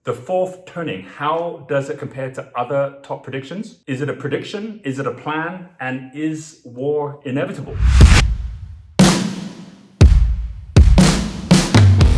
The fourth turning, how does it compare to other top predictions? Is it a prediction? Is it a plan? And is war inevitable?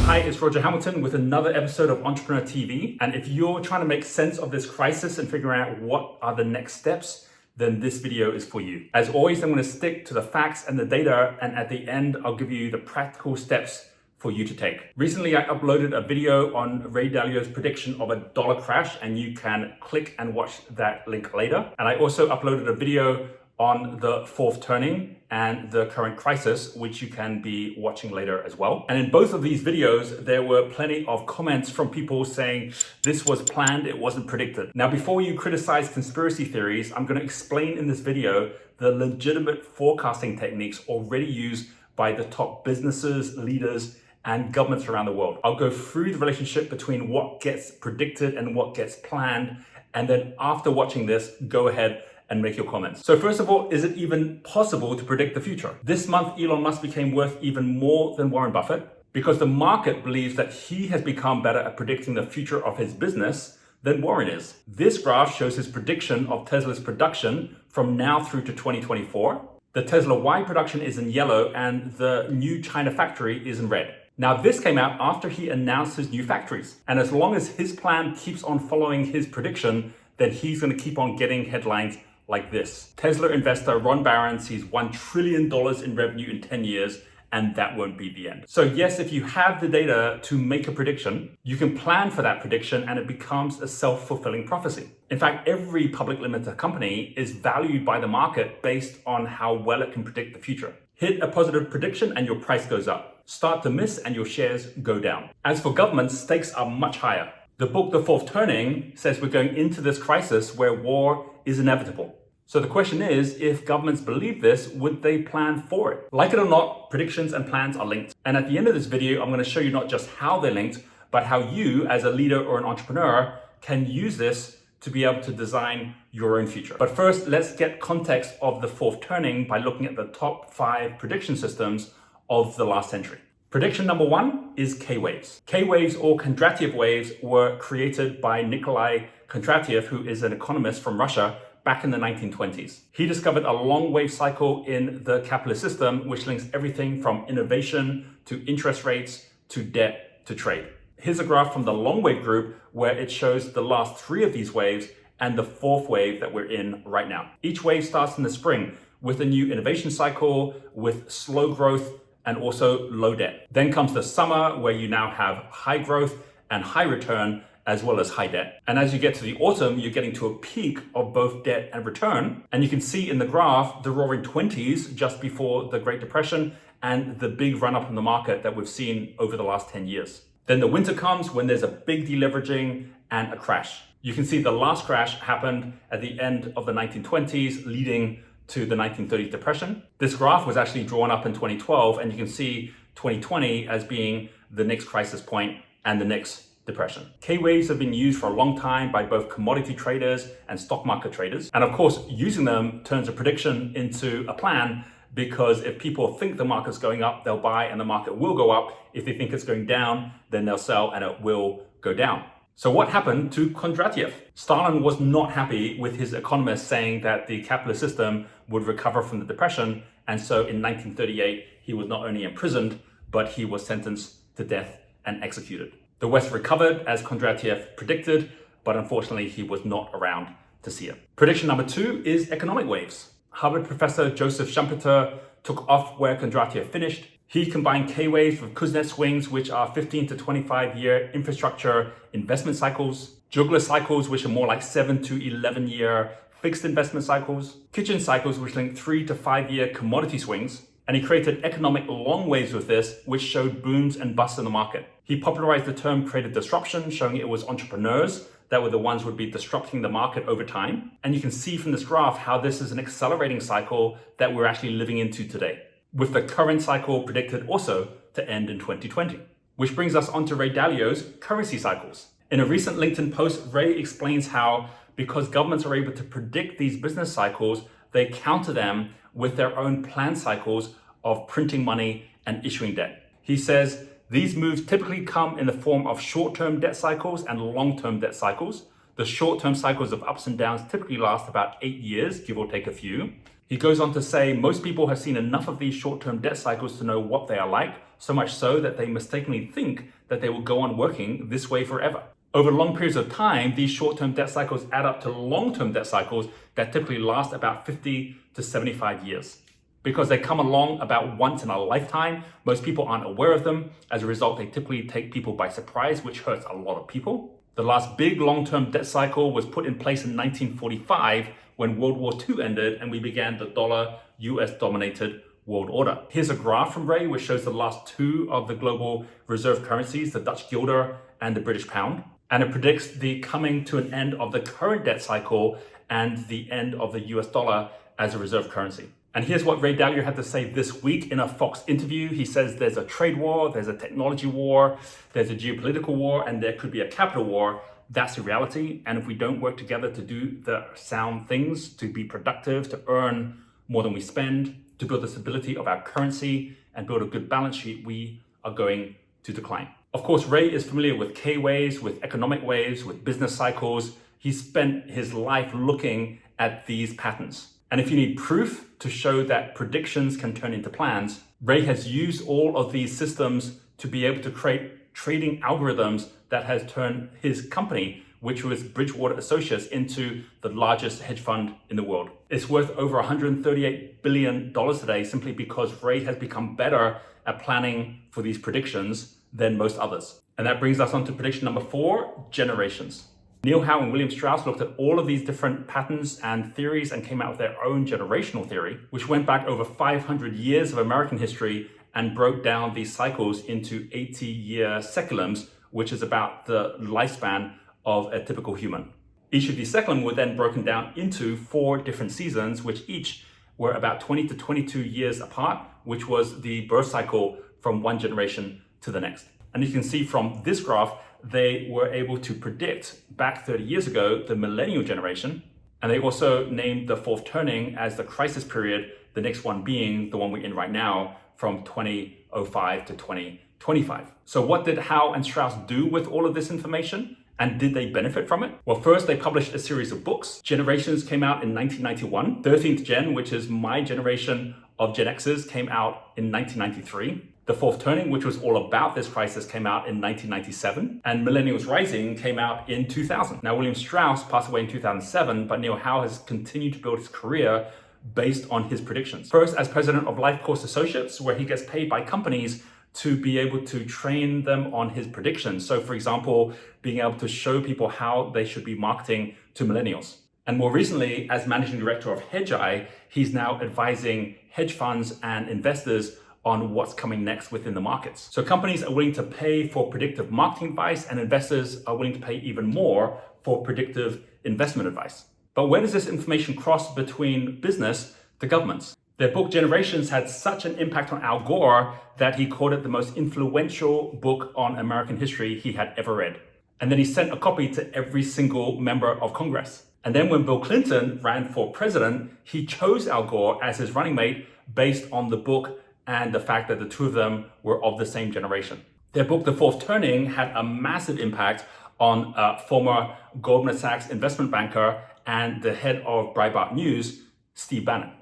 Hi, it's Roger Hamilton with another episode of Entrepreneur TV. And if you're trying to make sense of this crisis and figuring out what are the next steps, then this video is for you. As always, I'm going to stick to the facts and the data, and at the end, I'll give you the practical steps for you to take. Recently, I uploaded a video on Ray Dalio's prediction of a dollar crash, and you can click and watch that link later. And I also uploaded a video on the fourth turning and the current crisis, which you can be watching later as well. And in both of these videos, there were plenty of comments from people saying this was planned, it wasn't predicted. Now, before you criticize conspiracy theories, I'm going to explain in this video the legitimate forecasting techniques already used by the top businesses, leaders, and governments around the world. I'll go through the relationship between what gets predicted and what gets planned. And then after watching this, go ahead and make your comments. So first of all, is it even possible to predict the future? This month, Elon Musk became worth even more than Warren Buffett because the market believes that he has become better at predicting the future of his business than Warren is. This graph shows his prediction of Tesla's production from now through to 2024. The Tesla Y production is in yellow and the new China factory is in red. Now, this came out after he announced his new factories. And as long as his plan keeps on following his prediction, then he's going to keep on getting headlines like this. Tesla investor Ron Barron sees $1 trillion in revenue in 10 years, and that won't be the end. So yes, if you have the data to make a prediction, you can plan for that prediction and it becomes a self-fulfilling prophecy. In fact, every public limited company is valued by the market based on how well it can predict the future. Hit a positive prediction and your price goes up. Start to miss and your shares go down. As for governments, stakes are much higher. The book, The Fourth Turning, says we're going into this crisis where war is inevitable. So the question is, if governments believe this, would they plan for it? Like it or not, predictions and plans are linked. And at the end of this video, I'm going to show you not just how they're linked, but how you as a leader or an entrepreneur can use this to be able to design your own future. But first, let's get context of the fourth turning by looking at the top 5 prediction systems of the last century. Prediction number 1 is K-waves. K-waves or Kondratiev waves were created by Nikolai Kondratieff, who is an economist from Russia, back in the 1920s. He discovered a long wave cycle in the capitalist system, which links everything from innovation to interest rates to debt to trade. Here's a graph from the long wave group where it shows the last 3 of these waves and the 4th wave that we're in right now. Each wave starts in the spring with a new innovation cycle, with slow growth and also low debt. Then comes the summer where you now have high growth and high return, as well as high debt. And as you get to the autumn, you're getting to a peak of both debt and return. And you can see in the graph the roaring 20s just before the Great Depression and the big run up in the market that we've seen over the last 10 years. Then the winter comes when there's a big deleveraging and a crash. You can see the last crash happened at the end of the 1920s, leading to the 1930s depression. This graph was actually drawn up in 2012, and you can see 2020 as being the next crisis point and the next depression. K-waves have been used for a long time by both commodity traders and stock market traders. And of course, using them turns a prediction into a plan, because if people think the market's going up, they'll buy and the market will go up. If they think it's going down, then they'll sell and it will go down. So what happened to Kondratiev? Stalin was not happy with his economists saying that the capitalist system would recover from the depression. And so in 1938, he was not only imprisoned, but he was sentenced to death and executed. The West recovered as Kondratiev predicted, but unfortunately he was not around to see it. Prediction number 2 is economic waves. Harvard professor Joseph Schumpeter took off where Kondratiev finished. He combined K-waves with Kuznets swings, which are 15 to 25 year infrastructure investment cycles, Juglar cycles, which are more like 7 to 11 year fixed investment cycles, Kitchin cycles, which link 3 to 5 year commodity swings. And he created economic long waves with this, which showed booms and busts in the market. He popularized the term creative disruption, showing it was entrepreneurs that were the ones who would be disrupting the market over time. And you can see from this graph how this is an accelerating cycle that we're actually living into today, with the current cycle predicted also to end in 2020. Which brings us on to Ray Dalio's currency cycles. In a recent LinkedIn post, Ray explains how, because governments are able to predict these business cycles, they counter them with their own planned cycles of printing money and issuing debt. He says These moves typically come in the form of short-term debt cycles and long-term debt cycles. The short-term cycles of ups and downs typically last about 8 years, give or take a few. He goes on to say most people have seen enough of these short-term debt cycles to know what they are like, so much so that they mistakenly think that they will go on working this way forever. Over long periods of time, these short-term debt cycles add up to long-term debt cycles that typically last about 50 to 75 years. Because they come along about once in a lifetime, most people aren't aware of them. As a result, they typically take people by surprise, which hurts a lot of people. The last big long-term debt cycle was put in place in 1945 when World War II ended and we began the dollar US-dominated world order. Here's a graph from Ray which shows the last two of the global reserve currencies, the Dutch guilder and the British pound. And it predicts the coming to an end of the current debt cycle and the end of the US dollar as a reserve currency. And here's what Ray Dalio had to say this week in a Fox interview. He says there's a trade war, there's a technology war, there's a geopolitical war, and there could be a capital war. That's the reality. And if we don't work together to do the sound things, to be productive, to earn more than we spend, to build the stability of our currency and build a good balance sheet, we are going to decline. Of course, Ray is familiar with K waves, with economic waves, with business cycles. He spent his life looking at these patterns. And if you need proof to show that predictions can turn into plans, Ray has used all of these systems to be able to create trading algorithms that has turned his company, which was Bridgewater Associates, into the largest hedge fund in the world. It's worth over $138 billion today simply because Ray has become better at planning for these predictions than most others. And that brings us on to prediction number 4, generations. Neil Howe and William Strauss looked at all of these different patterns and theories and came out with their own generational theory, which went back over 500 years of American history and broke down these cycles into 80-year seculums, which is about the lifespan of a typical human. Each of these seculum were then broken down into 4 different seasons, which each were about 20 to 22 years apart, which was the birth cycle from one generation to the next. And you can see from this graph, they were able to predict back 30 years ago the millennial generation. And they also named the fourth turning as the crisis period, the next one being the one we're in right now from 2005 to 2025. So what did Howe and Strauss do with all of this information? And did they benefit from it? Well, first they published a series of books. Generations came out in 1991. 13th Gen, which is my generation of Gen Xers, came out in 1993. The Fourth Turning, which was all about this crisis, came out in 1997. And Millennials Rising came out in 2000. Now, William Strauss passed away in 2007, but Neil Howe has continued to build his career based on his predictions. First, as president of Lifeforce Associates, where he gets paid by companies to be able to train them on his predictions. So for example, being able to show people how they should be marketing to millennials. And more recently, as managing director of Hedgeye, he's now advising hedge funds and investors on what's coming next within the markets. So companies are willing to pay for predictive marketing advice and investors are willing to pay even more for predictive investment advice. But where does this information cross between business to governments? Their book Generations had such an impact on Al Gore that he called it the most influential book on American history he had ever read. And then he sent a copy to every single member of Congress. And then when Bill Clinton ran for president, he chose Al Gore as his running mate based on the book and the fact that the two of them were of the same generation. Their book, The Fourth Turning, had a massive impact on former Goldman Sachs investment banker and the head of Breitbart News, Steve Bannon.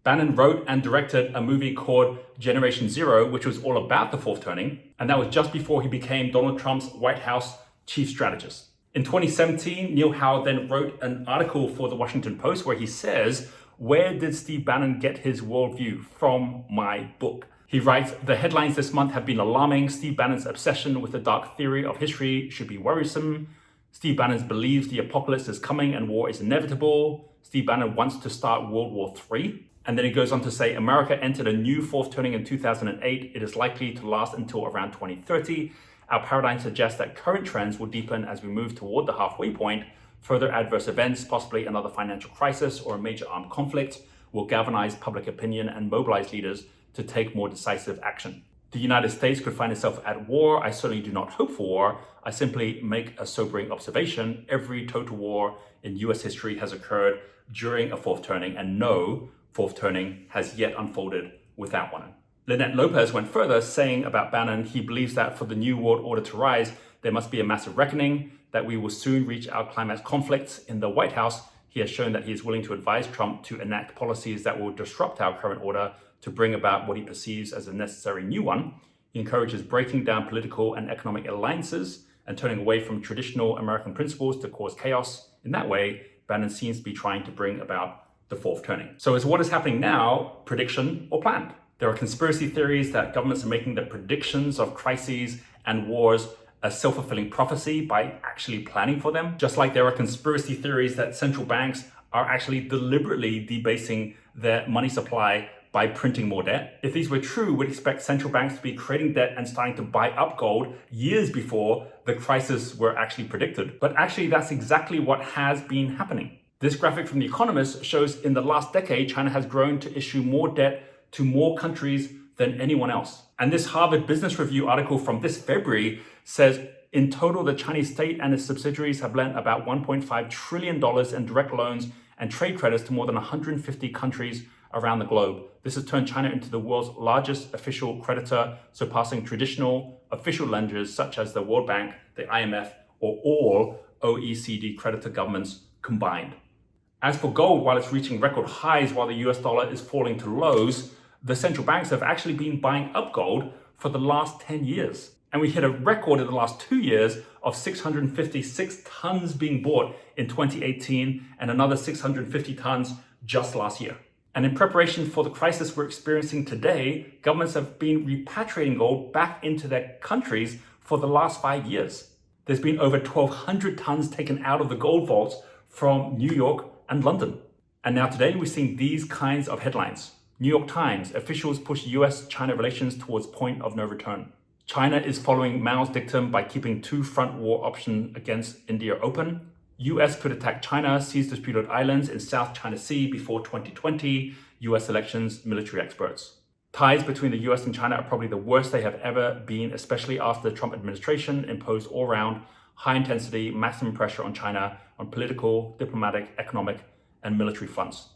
Bannon wrote and directed a movie called Generation Zero, which was all about the Fourth Turning, and that was just before he became Donald Trump's White House chief strategist. In 2017, Neil Howe then wrote an article for the Washington Post where he says, "Where did Steve Bannon get his worldview from my book?" He writes, "The headlines this month have been alarming. Steve Bannon's obsession with the dark theory of history should be worrisome. Steve Bannon believes the apocalypse is coming and war is inevitable. Steve Bannon wants to start World War III. And then he goes on to say, America entered a new fourth turning in 2008. It is likely to last until around 2030. Our paradigm suggests that current trends will deepen as we move toward the halfway point. Further adverse events, possibly another financial crisis or a major armed conflict, will galvanize public opinion and mobilize leaders to take more decisive action. The United States could find itself at war. I certainly do not hope for war. I simply make a sobering observation. Every total war in US history has occurred during a fourth turning, and no fourth turning has yet unfolded without one." Linette Lopez went further, saying about Bannon, he believes that for the new world order to rise, there must be a massive reckoning, that we will soon reach our climax conflicts. In the White House, he has shown that he is willing to advise Trump to enact policies that will disrupt our current order to bring about what he perceives as a necessary new one. He encourages breaking down political and economic alliances and turning away from traditional American principles to cause chaos. In that way, Bannon seems to be trying to bring about the fourth turning. So is what is happening now prediction or planned? There are conspiracy theories that governments are making the predictions of crises and wars a self-fulfilling prophecy by actually planning for them. Just like there are conspiracy theories that central banks are actually deliberately debasing their money supply by printing more debt. If these were true, we'd expect central banks to be creating debt and starting to buy up gold years before the crisis were actually predicted. But actually, that's exactly what has been happening. This graphic from The Economist shows in the last decade, China has grown to issue more debt to more countries than anyone else. And this Harvard Business Review article from this February says in total, the Chinese state and its subsidiaries have lent about $1.5 trillion in direct loans and trade credits to more than 150 countries around the globe. This has turned China into the world's largest official creditor, surpassing traditional official lenders such as the World Bank, the IMF, or all OECD creditor governments combined. As for gold, while it's reaching record highs while the US dollar is falling to lows, the central banks have actually been buying up gold for the last 10 years. And we hit a record in the last 2 years of 656 tons being bought in 2018 and another 650 tons just last year. And in preparation for the crisis we're experiencing today, governments have been repatriating gold back into their countries for the last 5 years. There's been over 1,200 tons taken out of the gold vaults from New York and London. And now today we're seeing these kinds of headlines. New York Times, officials push US-China relations towards point of no return. China is following Mao's dictum by keeping two front war options against India open. US could attack China, seize disputed islands in South China Sea before 2020, US elections, military experts. Ties between the US and China are probably the worst they have ever been, especially after the Trump administration imposed all-round, high-intensity, maximum pressure on China on political, diplomatic, economic, and military fronts.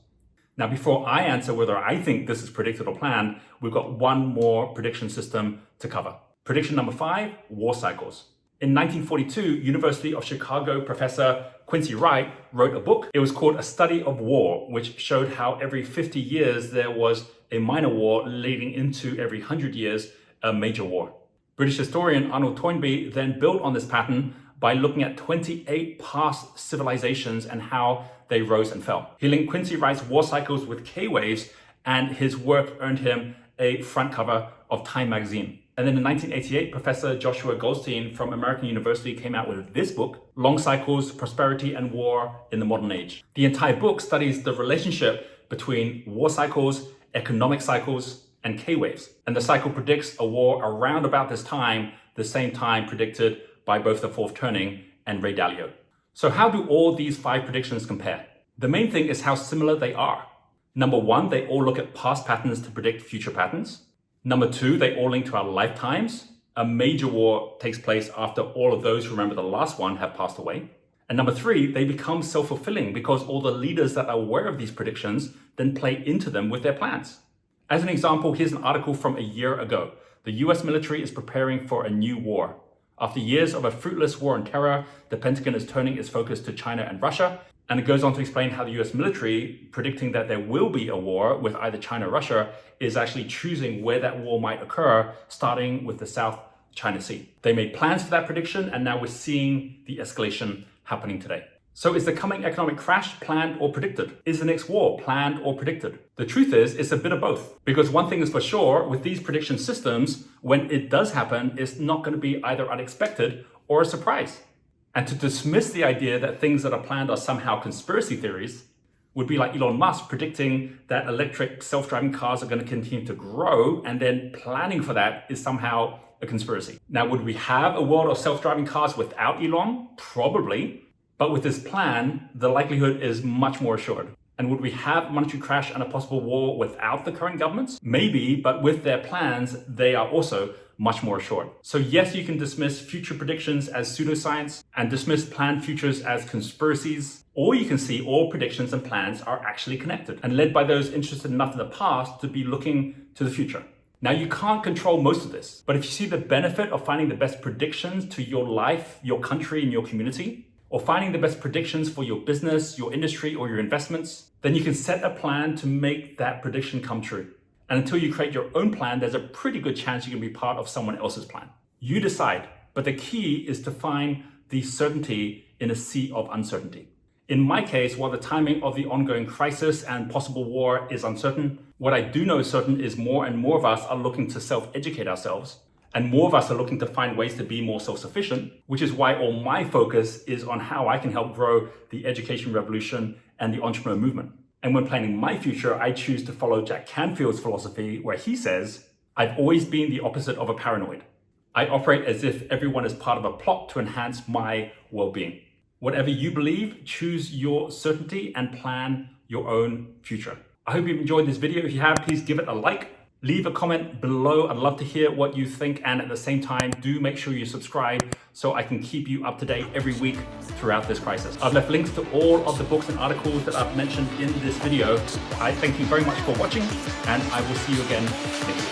Now, before I answer whether I think this is predicted or planned, we've got one more prediction system to cover. Prediction number 5, war cycles. In 1942, University of Chicago professor Quincy Wright wrote a book. It was called A Study of War, which showed how every 50 years there was a minor war leading into every 100 years a major war. British historian Arnold Toynbee then built on this pattern by looking at 28 past civilizations and how they rose and fell. He linked Quincy Wright's war cycles with K-waves, and his work earned him a front cover of Time magazine. And then in 1988, Professor Joshua Goldstein from American University came out with this book, Long Cycles, Prosperity and War in the Modern Age. The entire book studies the relationship between war cycles, economic cycles, and K-waves. And the cycle predicts a war around about this time, the same time predicted by both the fourth turning and Ray Dalio. So how do all these 5 predictions compare? The main thing is how similar they are. Number 1, they all look at past patterns to predict future patterns. Number 2, they all link to our lifetimes. A major war takes place after all of those who remember the last one have passed away. And number 3, they become self-fulfilling because all the leaders that are aware of these predictions then play into them with their plans. As an example, here's an article from a year ago. The US military is preparing for a new war. After years of a fruitless war on terror, the Pentagon is turning its focus to China and Russia. And it goes on to explain how the US military, predicting that there will be a war with either China or Russia, is actually choosing where that war might occur, starting with the South China Sea. They made plans for that prediction, and now we're seeing the escalation happening today. So is the coming economic crash planned or predicted? Is the next war planned or predicted? The truth is, it's a bit of both. Because one thing is for sure, with these prediction systems, when it does happen, it's not going to be either unexpected or a surprise. And to dismiss the idea that things that are planned are somehow conspiracy theories would be like Elon Musk predicting that electric self-driving cars are going to continue to grow, and then planning for that is somehow a conspiracy. Now, would we have a world of self-driving cars without Elon? Probably. But with this plan, the likelihood is much more assured. And would we have a monetary crash and a possible war without the current governments? Maybe, but with their plans, they are also much more assured. So yes, you can dismiss future predictions as pseudoscience and dismiss planned futures as conspiracies, or you can see all predictions and plans are actually connected and led by those interested enough in the past to be looking to the future. Now, you can't control most of this, but if you see the benefit of finding the best predictions to your life, your country, and your community, or finding the best predictions for your business, your industry, or your investments, then you can set a plan to make that prediction come true. And until you create your own plan, there's a pretty good chance you can be part of someone else's plan. You decide, but the key is to find the certainty in a sea of uncertainty. In my case, while the timing of the ongoing crisis and possible war is uncertain, what I do know is certain is more and more of us are looking to self-educate ourselves, and more of us are looking to find ways to be more self-sufficient, which is why all my focus is on how I can help grow the education revolution and the entrepreneur movement. And when planning my future, I choose to follow Jack Canfield's philosophy, where he says, "I've always been the opposite of a paranoid. I operate as if everyone is part of a plot to enhance my well-being." Whatever you believe, choose your certainty and plan your own future. I hope you've enjoyed this video. If you have, please give it a like. Leave a comment below. I'd love to hear what you think. And at the same time, do make sure you subscribe so I can keep you up to date every week throughout this crisis. I've left links to all of the books and articles that I've mentioned in this video. I thank you very much for watching, and I will see you again next week.